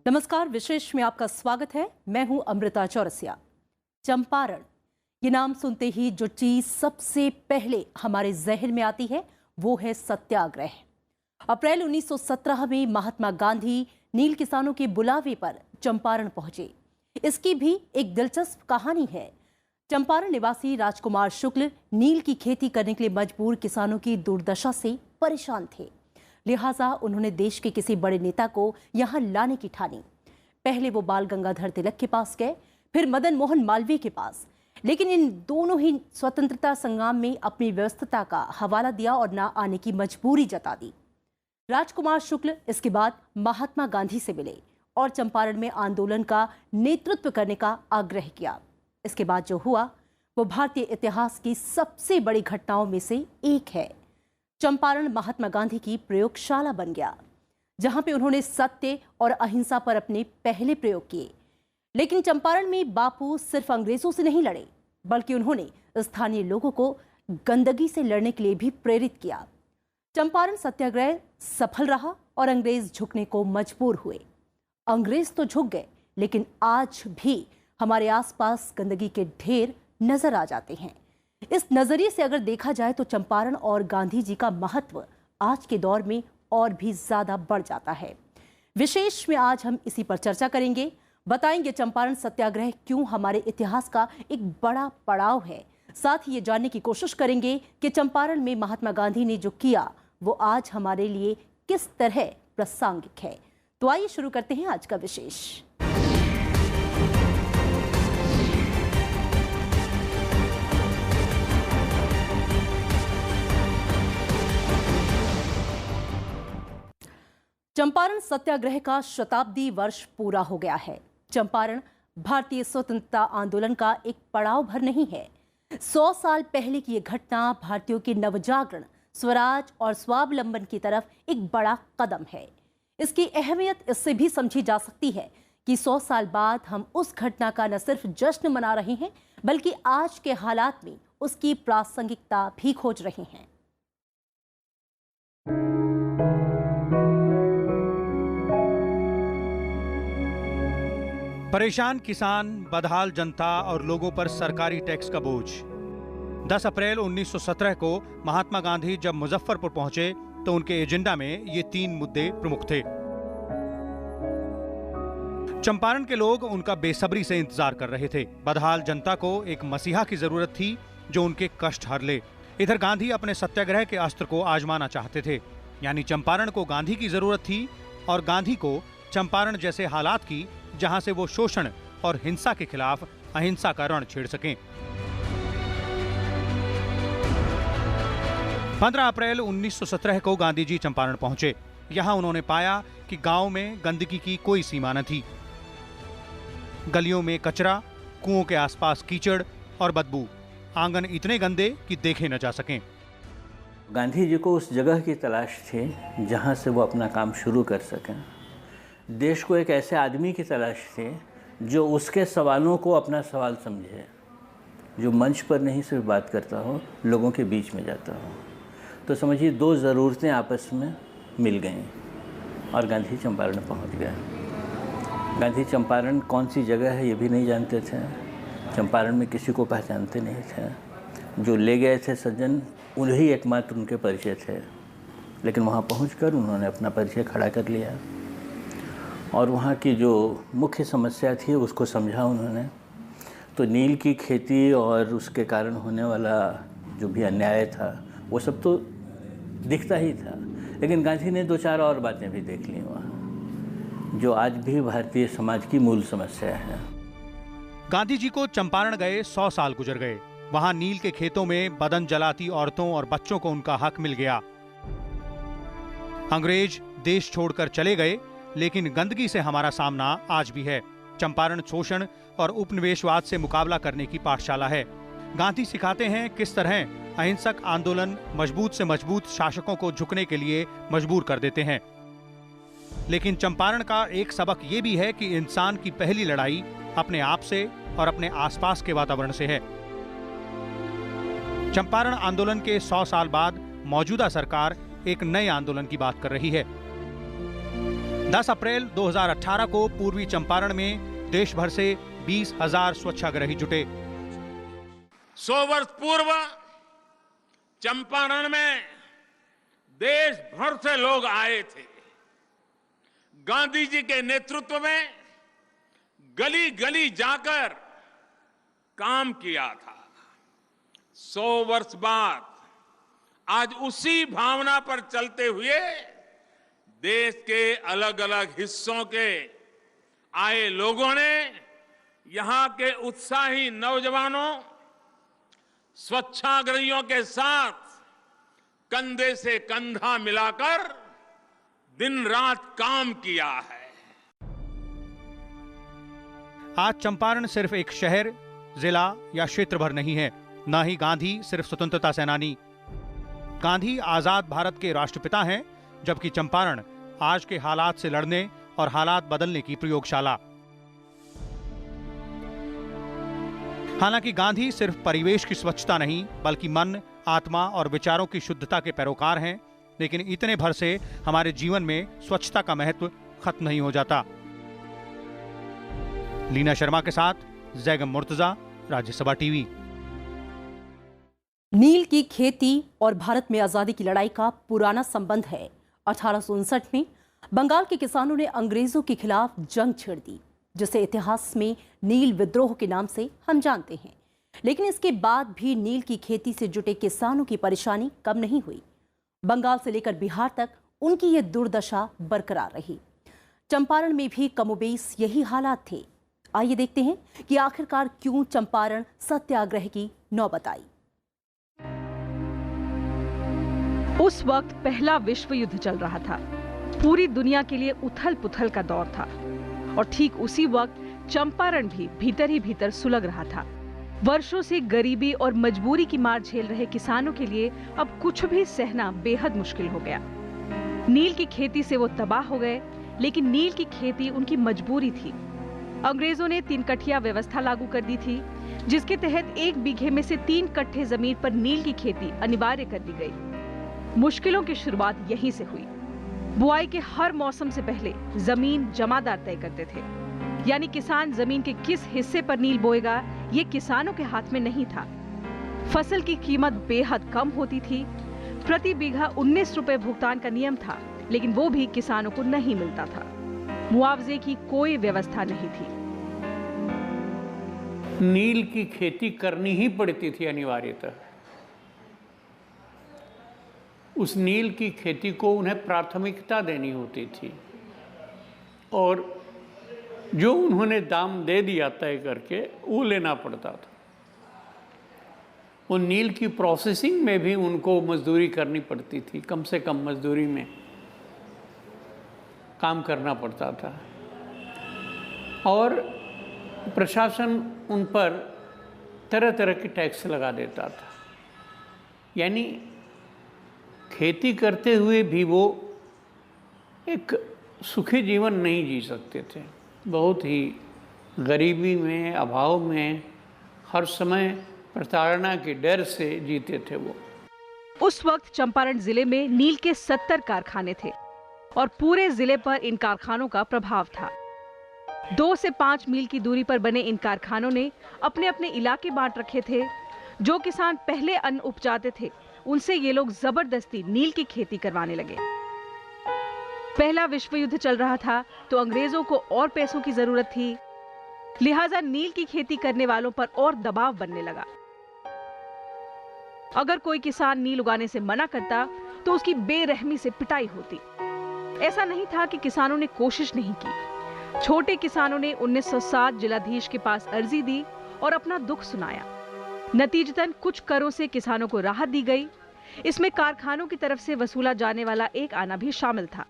नमस्कार, विशेष में आपका स्वागत है। मैं हूं अमृता चौरसिया। चंपारण, ये नाम सुनते ही जो चीज सबसे पहले हमारे जहन में आती है वो है सत्याग्रह। अप्रैल 1917 में महात्मा गांधी नील किसानों के बुलावे पर चंपारण पहुंचे। इसकी भी एक दिलचस्प कहानी है। चंपारण निवासी राजकुमार शुक्ल नील की खेती करने के लिए मजबूर किसानों की दुर्दशा से परेशान थे। लिहाजा उन्होंने देश के किसी बड़े नेता को यहां लाने की ठानी। पहले वो बाल गंगाधर तिलक के पास गए, फिर मदन मोहन मालवीय के पास, लेकिन इन दोनों ही स्वतंत्रता संग्राम में अपनी व्यस्तता का हवाला दिया और ना आने की मजबूरी जता दी। राजकुमार शुक्ल इसके बाद महात्मा गांधी से मिले और चंपारण में आंदोलन का नेतृत्व करने का आग्रह किया। इसके बाद जो हुआ वो भारतीय इतिहास की सबसे बड़ी घटनाओं में से एक है। चंपारण महात्मा गांधी की प्रयोगशाला बन गया, जहां पे उन्होंने सत्य और अहिंसा पर अपने पहले प्रयोग किए। लेकिन चंपारण में बापू सिर्फ अंग्रेजों से नहीं लड़े, बल्कि उन्होंने स्थानीय लोगों को गंदगी से लड़ने के लिए भी प्रेरित किया। चंपारण सत्याग्रह सफल रहा और अंग्रेज झुकने को मजबूर हुए। अंग्रेज तो झुक गए, लेकिन आज भी हमारे आसपास गंदगी के ढेर नजर आ जाते हैं। इस नजरिए से अगर देखा जाए तो चंपारण और गांधी जी का महत्व आज के दौर में और भी ज्यादा बढ़ जाता है। विशेष में आज हम इसी पर चर्चा करेंगे। बताएंगे चंपारण सत्याग्रह क्यों हमारे इतिहास का एक बड़ा पड़ाव है। साथ ही ये जानने की कोशिश करेंगे कि चंपारण में महात्मा गांधी ने जो किया वो आज हमारे लिए किस तरह प्रासंगिक है। तो आइए शुरू करते हैं आज का विशेष। चंपारण सत्याग्रह का शताब्दी वर्ष पूरा हो गया है। चंपारण भारतीय स्वतंत्रता आंदोलन का एक पड़ाव भर नहीं है। 100 साल पहले की यह घटना भारतीयों के नवजागरण, स्वराज और स्वावलंबन की तरफ एक बड़ा कदम है। इसकी अहमियत इससे भी समझी जा सकती है कि 100 साल बाद हम उस घटना का न सिर्फ जश्न मना रहे हैं, बल्कि आज के हालात में उसकी प्रासंगिकता भी खोज रहे हैं। परेशान किसान, बदहाल जनता और लोगों पर सरकारी टैक्स का बोझ। 10 अप्रैल 1917 को महात्मा गांधी जब मुजफ्फरपुर पहुंचे तो उनके एजेंडा में ये 3 मुद्दे प्रमुख थे। चंपारण के लोग उनका बेसब्री से इंतजार कर रहे थे। बदहाल जनता को एक मसीहा की जरूरत थी जो उनके कष्ट हर ले। इधर गांधी अपने सत्याग्रह के अस्त्र को आजमाना चाहते थे, यानी चंपारण को गांधी की जरूरत थी और गांधी को चंपारण जैसे हालात की, जहां से वो शोषण और हिंसा के खिलाफ अहिंसा का रण छेड़ सकें। 15 अप्रैल 1917 को गांधी जी चंपारण पहुंचे। यहां उन्होंने पाया कि गांव में गंदगी की कोई सीमा न थी। गलियों में कचरा, कुओं के आसपास कीचड़ और बदबू, आंगन इतने गंदे कि देखे न जा सकें। गांधी जी को उस जगह की तलाश थी जहां से वो अपना काम शुरू कर सकें। देश को एक ऐसे आदमी की तलाश थी जो उसके सवालों को अपना सवाल समझे, जो मंच पर नहीं सिर्फ बात करता हो, लोगों के बीच में जाता हो। तो समझिए 2 ज़रूरतें आपस में मिल गईं और गांधी चंपारण पहुंच गए। गांधी चंपारण कौन सी जगह है ये भी नहीं जानते थे। चंपारण में किसी को पहचानते नहीं थे। जो ले गए थे सज्जन, उन्हीं एकमात्र उनके परिचय थे। लेकिन वहाँ पहुंचकर उन्होंने अपना परिचय खड़ा कर लिया और वहाँ की जो मुख्य समस्या थी उसको समझा उन्होंने। तो नील की खेती और उसके कारण होने वाला जो भी अन्याय था वो सब तो दिखता ही था, लेकिन गांधी ने 2-4 और बातें भी देख ली वहाँ, जो आज भी भारतीय समाज की मूल समस्या है। गांधी जी को चंपारण गए 100 साल गुजर गए। वहां नील के खेतों में बदन जलाती औरतों और बच्चों को उनका हक मिल गया। अंग्रेज देश छोड़कर चले गए, लेकिन गंदगी से हमारा सामना आज भी है। चंपारण शोषण और उपनिवेशवाद से मुकाबला करने की पाठशाला है। गांधी सिखाते हैं किस तरह अहिंसक आंदोलन मजबूत से मजबूत शासकों को झुकने के लिए मजबूर कर देते हैं। लेकिन चंपारण का एक सबक ये भी है कि इंसान की पहली लड़ाई अपने आप से और अपने आसपास के वातावरण से है। चंपारण आंदोलन के 100 साल बाद मौजूदा सरकार एक नए आंदोलन की बात कर रही है। 10 अप्रैल 2018 को पूर्वी चंपारण में देश भर से 20,000 स्वच्छाग्रही जुटे। 100 वर्ष पूर्व चंपारण में देश भर से लोग आए थे। गांधी जी के नेतृत्व में गली गली जाकर काम किया था। 100 वर्ष बाद आज उसी भावना पर चलते हुए देश के अलग अलग हिस्सों के आए लोगों ने यहां के उत्साही नौजवानों, स्वच्छाग्रहियों के साथ कंधे से कंधा मिलाकर दिन रात काम किया है। आज चंपारण सिर्फ एक शहर, जिला या क्षेत्र भर नहीं है, न ही गांधी सिर्फ स्वतंत्रता सेनानी। गांधी आजाद भारत के राष्ट्रपिता हैं, जबकि चंपारण आज के हालात से लड़ने और हालात बदलने की प्रयोगशाला। हालांकि गांधी सिर्फ परिवेश की स्वच्छता नहीं, बल्कि मन, आत्मा और विचारों की शुद्धता के पैरोकार हैं। लेकिन इतने भर से हमारे जीवन में स्वच्छता का महत्व खत्म नहीं हो जाता। लीना शर्मा के साथ जैगम मुर्तजा, राज्यसभा टीवी। नील की खेती और भारत में आजादी की लड़ाई का पुराना संबंध है। 1859 में बंगाल के किसानों ने अंग्रेजों के खिलाफ जंग छेड़ दी, जिसे इतिहास में नील विद्रोह के नाम से हम जानते हैं। लेकिन इसके बाद भी नील की खेती से जुटे किसानों की परेशानी कम नहीं हुई। बंगाल से लेकर बिहार तक उनकी ये दुर्दशा बरकरार रही। चंपारण में भी कमोबेश यही हालात थे। आइए देखते हैं कि आखिरकार क्यों चंपारण सत्याग्रह की नौबत आई। उस वक्त पहला विश्व युद्ध चल रहा था। पूरी दुनिया के लिए उथल पुथल का दौर था और ठीक उसी वक्त चंपारण भी भीतर ही भीतर सुलग रहा था। वर्षों से गरीबी और मजबूरी की मार झेल रहे किसानों के लिए अब कुछ भी सहना बेहद मुश्किल हो गया। नील की खेती से वो तबाह हो गए, लेकिन नील की खेती उनकी मजबूरी थी। अंग्रेजों ने 3 कठिया व्यवस्था लागू कर दी थी, जिसके तहत 1 बीघे में से 3 कट्ठे जमीन पर नील की खेती अनिवार्य कर दी गई। मुश्किलों की शुरुआत यहीं से हुई। बुआई के हर मौसम से पहले जमीन जमादार तय करते थे, यानी किसान जमीन के किस हिस्से पर नील बोएगा ये किसानों के हाथ में नहीं था। फसल की कीमत बेहद कम होती थी। प्रति बीघा 19 रुपए भुगतान का नियम था, लेकिन वो भी किसानों को नहीं मिलता था। मुआवजे की कोई व्यवस्था नहीं थी। नील की खेती करनी ही पड़ती थी अनिवार्यतः। उस नील की खेती को उन्हें प्राथमिकता देनी होती थी और जो उन्होंने दाम दे दिया तय करके वो लेना पड़ता था। वो नील की प्रोसेसिंग में भी उनको मजदूरी करनी पड़ती थी। कम से कम मजदूरी में काम करना पड़ता था और प्रशासन उन पर तरह तरह के टैक्स लगा देता था। यानी खेती करते हुए भी वो एक सुखी जीवन नहीं जी सकते थे। बहुत ही गरीबी में, अभाव में, हर समय प्रताड़ना के डर से जीते थे वो। उस वक्त चंपारण जिले में नील के 70 कारखाने थे और पूरे जिले पर इन कारखानों का प्रभाव था। 2 से 5 मील की दूरी पर बने इन कारखानों ने अपने अपने इलाके बांट रखे थे। जो किसान पहले अन्न उपजाते थे, उनसे ये लोग जबरदस्ती नील की खेती करवाने लगे। पहला विश्व युद्ध चल रहा था तो अंग्रेजों को और पैसों की जरूरत थी, लिहाजा नील की खेती करने वालों पर और दबाव बनने लगा। अगर कोई किसान नील उगाने से मना करता तो उसकी बेरहमी से पिटाई होती। ऐसा नहीं था कि किसानों ने कोशिश नहीं की। छोटे किसानों ने 1907 जिलाधीश के पास अर्जी दी और अपना दुख सुनाया। नतीजतन कुछ करों से किसानों को राहत दी गई। इसमें कारखानों की तरफ से वसूला जाने वाला एक आना भी शामिल था।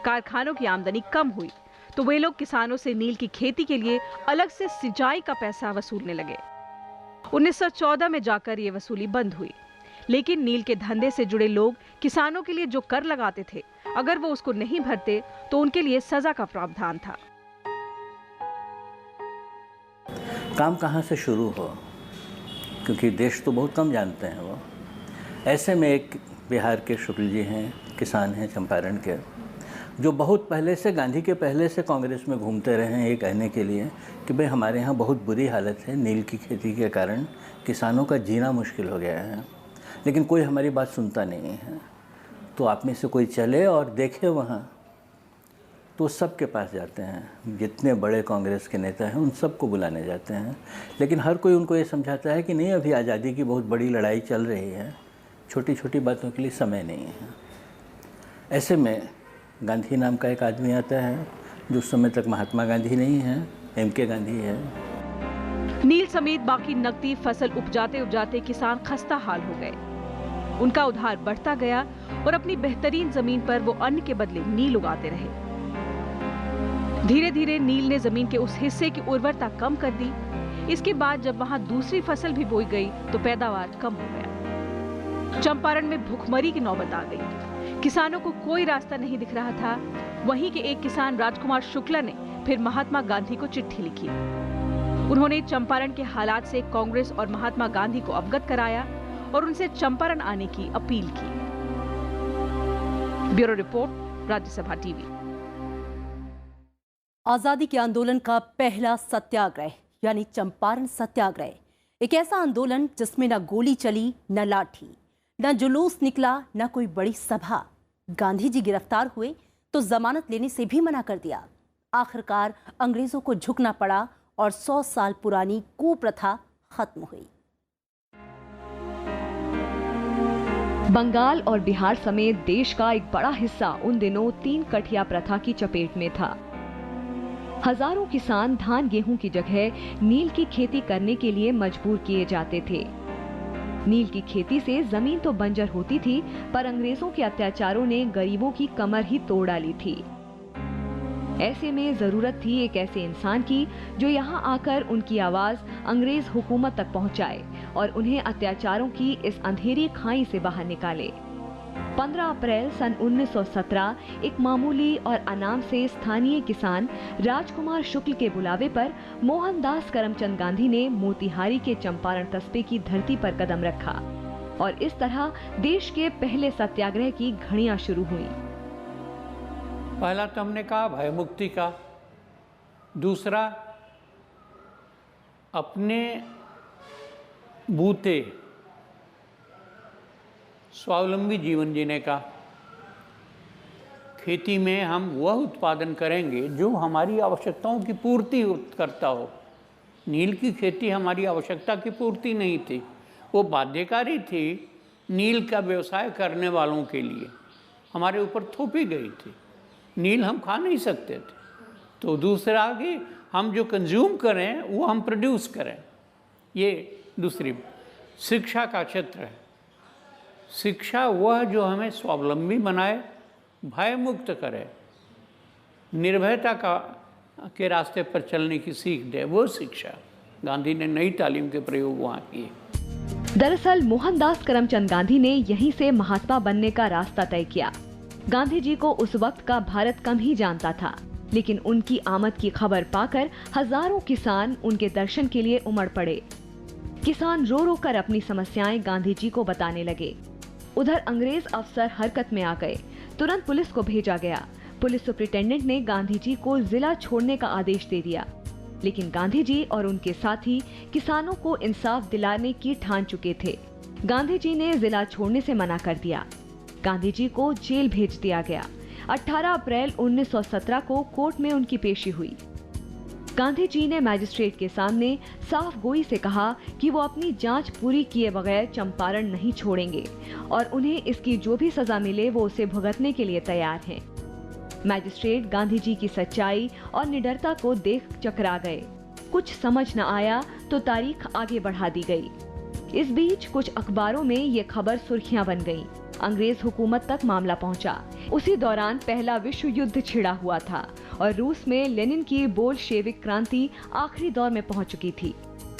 कारखानों की आमदनी कम हुई तो वे लोग किसानों से नील की खेती के लिए अलग से सिंचाई का पैसा वसूलने लगे। 1914 में जाकर ये वसूली बंद हुई, लेकिन नील के धंधे से जुड़े लोग किसानों के लिए जो कर लगाते थे, अगर वो उसको नहीं भरते तो उनके लिए सजा का प्रावधान था। काम कहाँ से शुरू हो, क्योंकि देश तो बहुत कम जानते हैं वो। ऐसे में एक बिहार के शुक्ल जी हैं, किसान हैं चंपारण के। जो बहुत पहले से, गांधी के पहले से कांग्रेस में घूमते रहे हैं ये कहने के लिए कि भाई हमारे यहाँ बहुत बुरी हालत है, नील की खेती के कारण किसानों का जीना मुश्किल हो गया है, लेकिन कोई हमारी बात सुनता नहीं है। तो आप में से कोई चले और देखे वहाँ, तो सबके पास जाते हैं, जितने बड़े कांग्रेस के नेता हैं उन सबको बुलाने जाते हैं, लेकिन हर कोई उनको ये समझाता है कि नहीं, अभी आज़ादी की बहुत बड़ी लड़ाई चल रही है, छोटी छोटी बातों के लिए समय नहीं है। ऐसे में गांधी नाम का एक आदमी आता है जो उस समय तक महात्मा गांधी नहीं है, एम.के. गांधी है। नील समेत बाकी नकदी फसल उपजाते उपजाते किसान खस्ता हाल हो गए। उनका उधार बढ़ता गया और अपनी बेहतरीन जमीन पर वो अन्न के बदले नील उगाते रहे। धीरे धीरे नील ने जमीन के उस हिस्से की उर्वरता कम कर दी। इसके बाद जब वहां दूसरी फसल भी बोई गई तो पैदावार कम हो गया। चंपारण में भूखमरी की नौबत आ गई। किसानों को कोई रास्ता नहीं दिख रहा था। वहीं के एक किसान राजकुमार शुक्ला ने फिर महात्मा गांधी को चिट्ठी लिखी। उन्होंने चंपारण के हालात से कांग्रेस और महात्मा गांधी को अवगत कराया और उनसे चंपारण आने की अपील की। Bureau report, Rajya Sabha TV. आजादी के आंदोलन का पहला सत्याग्रह यानी चंपारण सत्याग्रह, एक ऐसा आंदोलन जिसमें न गोली चली, न लाठी, न जुलूस निकला, न कोई बड़ी सभा। गांधी जी गिरफ्तार हुए तो जमानत लेने से भी मना कर दिया। आखिरकार अंग्रेजों को झुकना पड़ा और 100 साल पुरानी कुप्रथा खत्म हुई। बंगाल और बिहार समेत देश का एक बड़ा हिस्सा उन दिनों 3 कठिया प्रथा की चपेट में था। हजारों किसान धान गेहूं की जगह नील की खेती करने के लिए मजबूर किए जाते थे। नील की खेती से जमीन तो बंजर होती थी, पर अंग्रेजों के अत्याचारों ने गरीबों की कमर ही तोड़ डाली थी। ऐसे में जरूरत थी एक ऐसे इंसान की जो यहाँ आकर उनकी आवाज अंग्रेज हुकूमत तक पहुँचाए और उन्हें अत्याचारों की इस अंधेरी खाई से बाहर निकाले। 15 अप्रैल सन 1917 एक मामूली और अनाम से स्थानीय किसान राजकुमार शुक्ल के बुलावे पर मोहनदास करमचंद गांधी ने मोतिहारी के चंपारण कस्बे की धरती पर कदम रखा और इस तरह देश के पहले सत्याग्रह की घड़ियां शुरू हुई। पहला तो हमने कहा भय मुक्ति का, दूसरा अपने बूते स्वावलंबी जीवन जीने का। खेती में हम वह उत्पादन करेंगे जो हमारी आवश्यकताओं की पूर्ति करता हो। नील की खेती हमारी आवश्यकता की पूर्ति नहीं थी, वो बाध्यकारी थी नील का व्यवसाय करने वालों के लिए, हमारे ऊपर थोपी गई थी। नील हम खा नहीं सकते थे, तो दूसरा कि हम जो कंज्यूम करें वो हम प्रोड्यूस करें। ये दूसरी शिक्षा का क्षेत्र है। शिक्षा वह जो हमें स्वावलंबी बनाए, भय मुक्त करे, निर्भयता के रास्ते पर चलने की सीख दे, वो शिक्षा गांधी ने नई तालीम के प्रयोग वहाँ किए। दरअसल मोहनदास करमचंद गांधी ने यहीं से महात्मा बनने का रास्ता तय किया। गांधी जी को उस वक्त का भारत कम ही जानता था, लेकिन उनकी आमद की खबर पाकर हजारों किसान उनके दर्शन के लिए उमड़ पड़े। किसान रो रो कर अपनी समस्याएं गांधी जी को बताने लगे। उधर अंग्रेज अफसर हरकत में आ गए। तुरंत पुलिस को भेजा गया। पुलिस सुपरिटेंडेंट ने गांधी जी को जिला छोड़ने का आदेश दे दिया, लेकिन गांधी जी और उनके साथी किसानों को इंसाफ दिलाने की ठान चुके थे। गांधी जी ने जिला छोड़ने से मना कर दिया। गांधी जी को जेल भेज दिया गया। 18 अप्रैल 1917 को कोर्ट में उनकी पेशी हुई। गांधी जी ने मैजिस्ट्रेट के सामने साफ गोई से कहा कि वो अपनी जांच पूरी किए बगैर चंपारण नहीं छोड़ेंगे और उन्हें इसकी जो भी सजा मिले वो उसे भुगतने के लिए तैयार हैं। मैजिस्ट्रेट गांधी जी की सच्चाई और निडरता को देख चकरा गए। कुछ समझ न आया तो तारीख आगे बढ़ा दी गई। इस बीच कुछ अखबारों में ये खबर सुर्खियां बन गईं। अंग्रेज हुकूमत तक मामला पहुंचा। उसी दौरान पहला विश्व युद्ध छिड़ा हुआ था और रूस में लेनिन की बोल्शेविक क्रांति आखिरी दौर में पहुंच चुकी थी।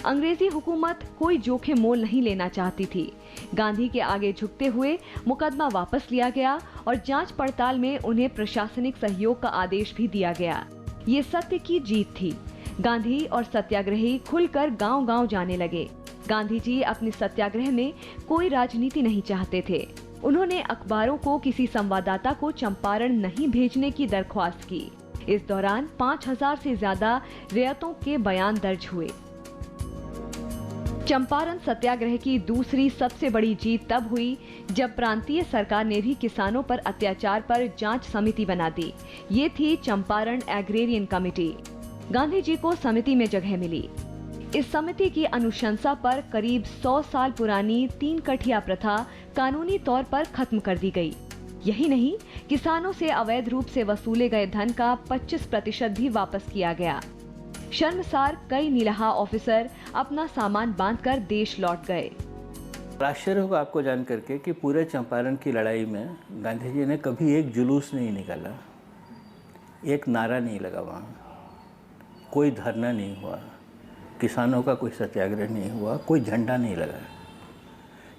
अंग्रेजी हुकूमत कोई जोखिम मोल नहीं लेना चाहती थी। गांधी के आगे झुकते हुए मुकदमा वापस लिया गया और जांच पड़ताल में उन्हें प्रशासनिक सहयोग का आदेश भी दिया गया। ये सत्य की जीत थी। गांधी और सत्याग्रही खुलकर गांव-गांव जाने लगे। गांधी जी अपनी सत्याग्रह में कोई राजनीति नहीं चाहते थे। उन्होंने अखबारों को किसी संवाददाता को चंपारण नहीं भेजने की दरख्वास्त की। इस दौरान 5000 से ज्यादा रियायतों के बयान दर्ज हुए। चंपारण सत्याग्रह की दूसरी सबसे बड़ी जीत तब हुई जब प्रांतीय सरकार ने भी किसानों पर अत्याचार पर जांच समिति बना दी। ये थी चंपारण एग्रेरियन कमेटी। गांधी जी को समिति में जगह मिली। इस समिति की अनुशंसा पर करीब 100 साल पुरानी 3 कठिया प्रथा कानूनी तौर पर खत्म कर दी गई। यही नहीं, किसानों से अवैध रूप से वसूले गए धन का 25% भी वापस किया गया। शर्मसार कई नीलहा ऑफिसर अपना सामान बांधकर देश लौट गए। आश्चर्य होगा आपको जान करके कि पूरे चंपारण की लड़ाई में गांधी जी ने कभी एक जुलूस नहीं निकाला, एक नारा नहीं लगा, वहाँ कोई धरना नहीं हुआ, किसानों का कोई सत्याग्रह नहीं हुआ, कोई झंडा नहीं लगा।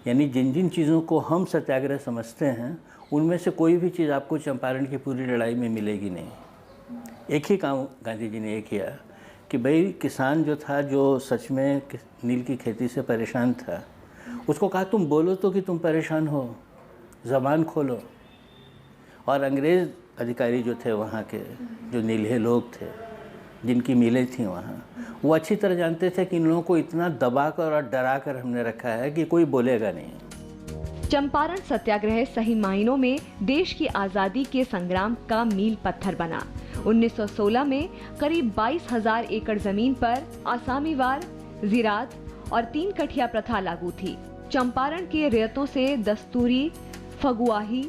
यानी जिन जिन चीज़ों को हम सत्याग्रह समझते हैं उनमें से कोई भी चीज़ आपको चंपारण की पूरी लड़ाई में मिलेगी नहीं। एक ही काम गांधी जी ने ये किया कि भाई किसान जो था, जो सच में नील की खेती से परेशान था, उसको कहा तुम बोलो तो कि तुम परेशान हो, ज़बान खोलो। और अंग्रेज़ अधिकारी जो थे वहाँ के, जो नीलहे लोग थे जिनकी मिलें थी वहाँ, वो अच्छी तरह जानते थे कि इन लोगों को इतना दबाकर और डराकर हमने रखा है कि कोई बोलेगा नहीं। चंपारण सत्याग्रह सही मायनों में देश की आजादी के संग्राम का मील पत्थर बना। 1916 में करीब 22,000 एकड़ जमीन पर आसामीवार, जिरात और 3 कठिया प्रथा लागू थी। चंपारण के रियायतों से दस्तूरी, फगुआही,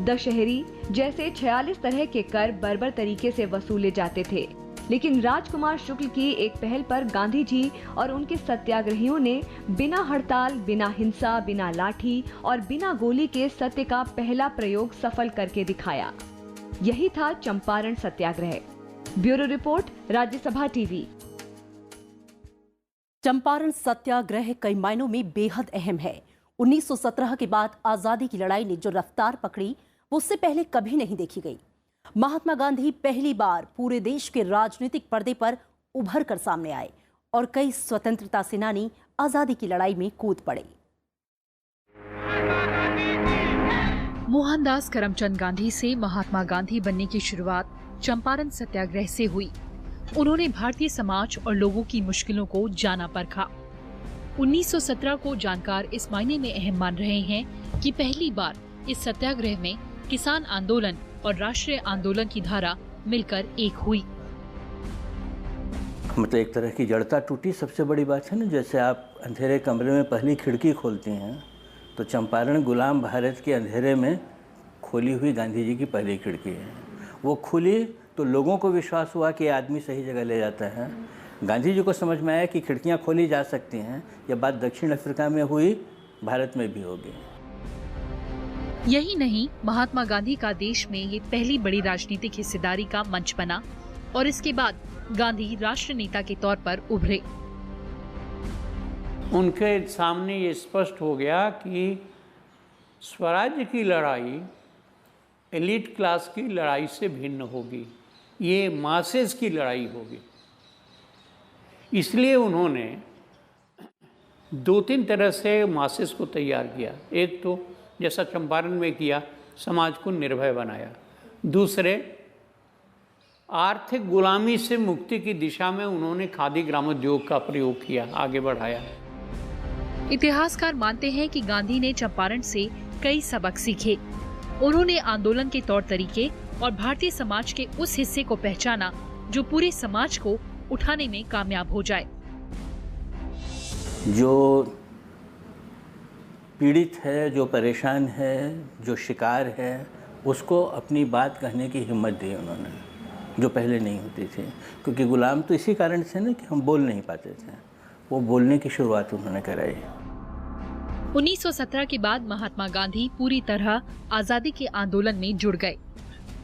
दशहरी जैसे 46 तरह के कर बर्बर तरीके से वसूले जाते थे। लेकिन राजकुमार शुक्ल की एक पहल पर गांधी जी और उनके सत्याग्रहियों ने बिना हड़ताल, बिना हिंसा, बिना लाठी और बिना गोली के सत्य का पहला प्रयोग सफल करके दिखाया। यही था Champaran Satyagraha. Bureau report, Rajya Sabha TV. Champaran Satyagraha कई मायनों में बेहद अहम है। 1917 के बाद आजादी की लड़ाई ने जो रफ्तार पकड़ी वो उससे पहले कभी नहीं देखी गई। महात्मा गांधी पहली बार पूरे देश के राजनीतिक पर्दे पर उभर कर सामने आए और कई स्वतंत्रता सेनानी आजादी की लड़ाई में कूद पड़े। मोहनदास करमचंद गांधी से महात्मा गांधी बनने की शुरुआत चंपारण सत्याग्रह से हुई। उन्होंने भारतीय समाज और लोगों की मुश्किलों को जाना परखा। 1917 को जानकार इस मायने में अहम मान रहे हैं कि पहली बार इस सत्याग्रह में किसान आंदोलन और राष्ट्रीय आंदोलन की धारा मिलकर एक हुई। मतलब एक तरह की जड़ता टूटी। सबसे बड़ी बात है ना, जैसे आप अंधेरे कमरे में पहली खिड़की खोलती हैं तो चंपारण गुलाम भारत के अंधेरे में खोली हुई गांधी जी की पहली खिड़की है। वो खुली तो लोगों को विश्वास हुआ कि आदमी सही जगह ले जाता है। गांधी जी को समझ में आया कि खिड़कियां खोली जा सकती हैं। यह बात दक्षिण अफ्रीका में हुई, भारत में भी होगी। यही नहीं, महात्मा गांधी का देश में ये पहली बड़ी राजनीतिक हिस्सेदारी का मंच बना और इसके बाद गांधी राष्ट्र नेता के तौर पर उभरे। उनके सामने ये स्पष्ट हो गया कि स्वराज्य की लड़ाई एलीट क्लास की लड़ाई से भिन्न होगी, ये मासेस की लड़ाई होगी। इसलिए उन्होंने 2-3 तरह से मासेस को तैयार किया। एक तो जैसा चंपारण में किया, समाज को निर्भय बनाया। दूसरे, आर्थिक गुलामी से मुक्ति की दिशा में उन्होंने खादी ग्रामोद्योग का प्रयोग किया, आगे बढ़ाया। इतिहासकार मानते हैं कि गांधी ने चंपारण से कई सबक सीखे। उन्होंने आंदोलन के तौर तरीके और भारतीय समाज के उस हिस्से को पहचाना जो पूरे समाज को उठाने में कामयाब हो जाए। जो पीड़ित है, जो परेशान है, जो शिकार है, उसको अपनी बात कहने की हिम्मत दी उन्होंने, जो पहले नहीं होती थी। क्योंकि गुलाम तो इसी कारण से ना कि हम बोल नहीं पाते थे, वो बोलने की शुरुआत उन्होंने कराई। 1917 के बाद महात्मा गांधी पूरी तरह आजादी के आंदोलन में जुड़ गए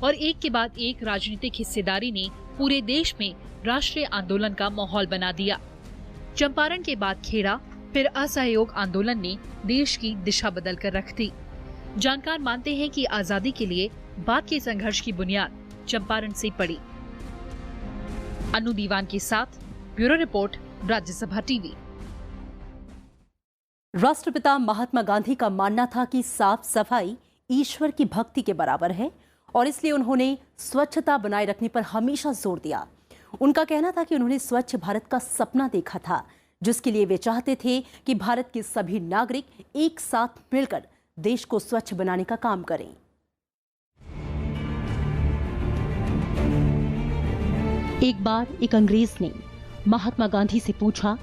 और एक के बाद एक राजनीतिक हिस्सेदारी ने पूरे देश में राष्ट्रीय आंदोलन का माहौल बना दिया। चंपारण के बाद खेड़ा, फिर असहयोग आंदोलन ने देश की दिशा बदल कर रख दी। जानकार मानते हैं कि आजादी के लिए बाद के संघर्ष की बुनियाद चंपारण से पड़ी। अनु दीवान के साथ ब्यूरो रिपोर्ट, राज्यसभा टीवी। राष्ट्रपिता महात्मा गांधी का मानना था कि साफ सफाई ईश्वर की भक्ति के बराबर है और इसलिए उन्होंने स्वच्छता बनाए रखने पर हमेशा जोर दिया। उनका कहना था कि उन्होंने स्वच्छ भारत का सपना देखा था, जिसके लिए वे चाहते थे कि भारत के सभी नागरिक एक साथ मिलकर देश को स्वच्छ बनाने का काम करें। एक बार एक अंग्रेज ने महात्मा गांधी से पूछा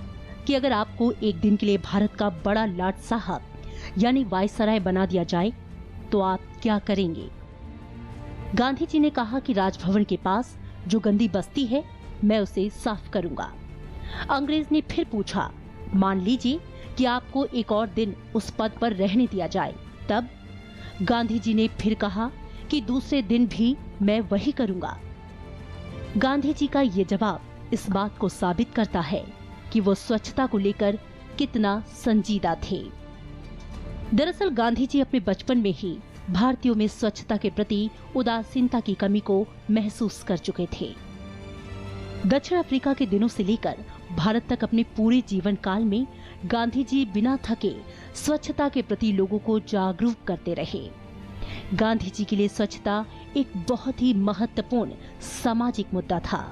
कि अगर आपको एक दिन के लिए भारत का बड़ा लाट साहब यानी वायसराय बना दिया जाए तो आप क्या करेंगे? गांधी जी ने कहा कि राजभवन के पास जो गंदी बस्ती है मैं उसे साफ करूंगा। अंग्रेज ने फिर पूछा, मान लीजिए कि आपको एक और दिन उस पद पर रहने दिया जाए, तब? गांधी जी ने फिर कहा कि दूसरे दिन भी मैं वही करूंगा। गांधी जी का ये जवाब इस बात को साबित करता है कि वो स्वच्छता को लेकर कितना संजीदा थे। दरअसल गांधी जी अपने बचपन में ही भारतीयों में स्वच्छता के प्रति उदासीनता की कमी को महसूस कर चुके थे। दक्षिण अफ्रीका के दिनों से लेकर भारत तक अपने पूरे जीवन काल में गांधी जी बिना थके स्वच्छता के प्रति लोगों को जागरूक करते रहे। गांधी जी के लिए स्वच्छता एक बहुत ही महत्वपूर्ण सामाजिक मुद्दा था।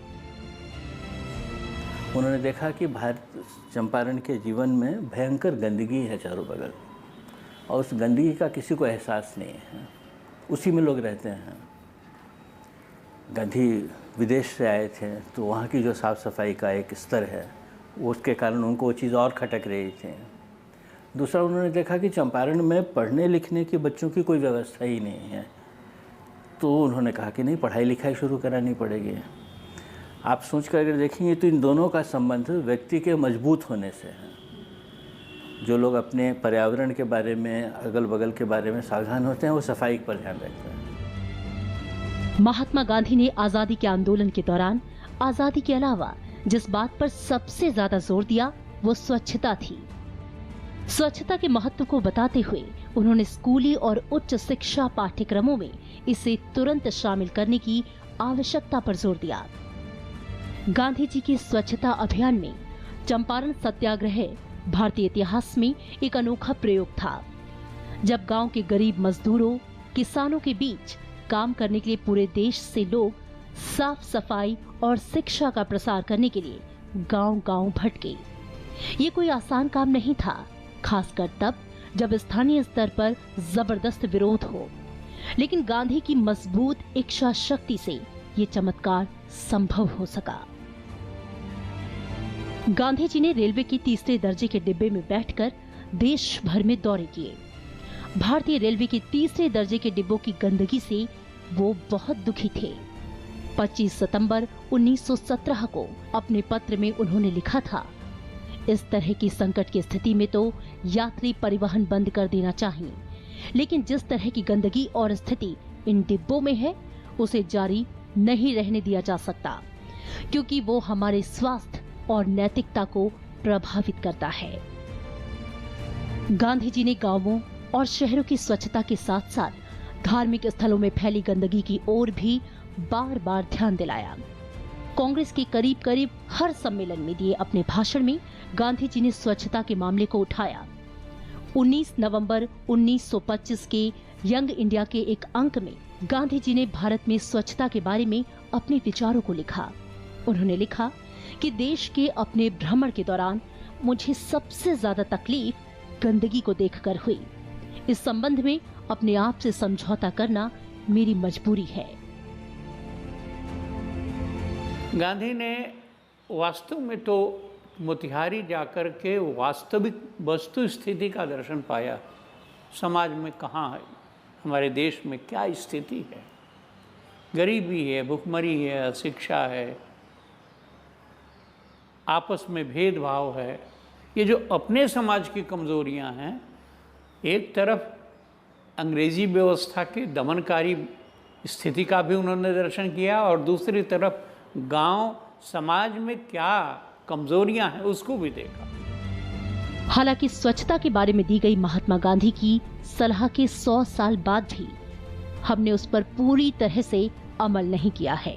उन्होंने देखा कि भारत चंपारण के जीवन में भयंकर गंदगी है चारों बगल, और उस गंदगी का किसी को एहसास नहीं है, उसी में लोग रहते हैं। गांधी विदेश से आए थे तो वहाँ की जो साफ़ सफाई का एक स्तर है उसके कारण उनको वो चीज़ और खटक रही थी। दूसरा, उन्होंने देखा कि चंपारण में पढ़ने लिखने के बच्चों की कोई व्यवस्था ही नहीं है, तो उन्होंने कहा कि नहीं, पढ़ाई लिखाई शुरू करानी पड़ेगी। आप सोच कर अगर देखेंगे तो इन दोनों का संबंध व्यक्ति के मजबूत होने से है। जो लोग अपने पर्यावरण के बारे में, अगल बगल के बारे में सावधान होते हैं, वो सफाई पर ध्यान रखते हैं। महात्मा गांधी ने आजादी के आंदोलन के दौरान आजादी के अलावा जिस बात पर सबसे ज्यादा जोर दिया वो स्वच्छता थी। स्वच्छता के महत्व को बताते हुए उन्होंने स्कूली और उच्च शिक्षा पाठ्यक्रमों में इसे तुरंत शामिल करने की आवश्यकता पर जोर दिया। गांधी जी के स्वच्छता अभियान में चंपारण सत्याग्रह भारतीय इतिहास में एक अनोखा प्रयोग था। जब गांव के गरीब मजदूरों, किसानों के बीच काम करने के लिए पूरे देश से लोग साफ सफाई और शिक्षा का प्रसार करने के लिए गांव-गांव भटके। ये कोई आसान काम नहीं था, खासकर तब जब स्थानीय स्तर पर जबरदस्त विरोध हो। लेकिन गांधी की मजबूत इच्छा शक्ति से ये चमत्कार संभव हो सका। गांधी जी ने रेलवे के तीसरे दर्जे के डिब्बे में बैठकर देश भर में दौरे किए। भारतीय रेलवे के तीसरे दर्जे के डिब्बों की गंदगी से वो बहुत दुखी थे। 25 सितंबर 1917 को अपने पत्र में उन्होंने लिखा था, इस तरह की संकट की स्थिति में तो यात्री परिवहन बंद कर देना चाहिए, लेकिन जिस तरह की गंदगी और स्थिति इन डिब्बों में है उसे जारी नहीं रहने दिया जा सकता, क्योंकि वो हमारे स्वास्थ्य और नैतिकता को प्रभावित करता है। गांधी जी ने गांवों और शहरों की स्वच्छता के साथ साथ धार्मिक स्थलों में फैली गंदगी की ओर भी बार बार ध्यान दिलाया। कांग्रेस के करीब करीब हर सम्मेलन में दिए अपने भाषण में गांधी जी ने स्वच्छता के मामले को उठाया। 19 नवंबर 1925 के यंग इंडिया के एक अंक में गांधी जी ने भारत में स्वच्छता के बारे में अपने विचारों को लिखा। उन्होंने लिखा कि देश के अपने भ्रमण के दौरान मुझे सबसे ज्यादा तकलीफ गंदगी को देखकर हुई। इस संबंध में अपने आप से समझौता करना मेरी मजबूरी है। गांधी ने वास्तव में तो मोतिहारी जाकर के वास्तविक वस्तु स्थिति का दर्शन पाया। समाज में कहाँ है, हमारे देश में क्या स्थिति है, गरीबी है, भुखमरी है, अशिक्षा है, आपस में भेदभाव है। ये जो अपने समाज की कमजोरियां हैं, एक तरफ अंग्रेजी व्यवस्था के दमनकारी स्थिति का भी उन्होंने दर्शन किया और दूसरी तरफ गांव समाज में क्या कमजोरियां हैं उसको भी देखा। हालांकि स्वच्छता के बारे में दी गई महात्मा गांधी की सलाह के 100 साल बाद भी हमने उस पर पूरी तरह से अमल नहीं किया है।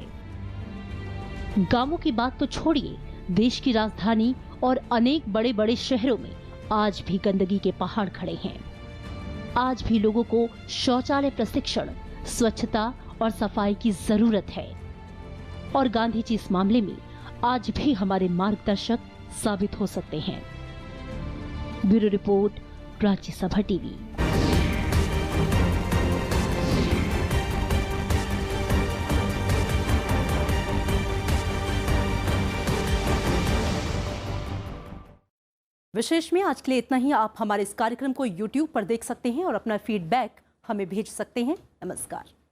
गांवों की बात तो छोड़िए, देश की राजधानी और अनेक बड़े बड़े शहरों में आज भी गंदगी के पहाड़ खड़े हैं। आज भी लोगों को शौचालय प्रशिक्षण, स्वच्छता और सफाई की जरूरत है। और गांधी जी इस मामले में आज भी हमारे मार्गदर्शक साबित हो सकते हैं। Bureau report, Rajya Sabha TV. विशेष में आज के लिए इतना ही। आप हमारे इस कार्यक्रम को YouTube पर देख सकते हैं और अपना फीडबैक हमें भेज सकते हैं। नमस्कार।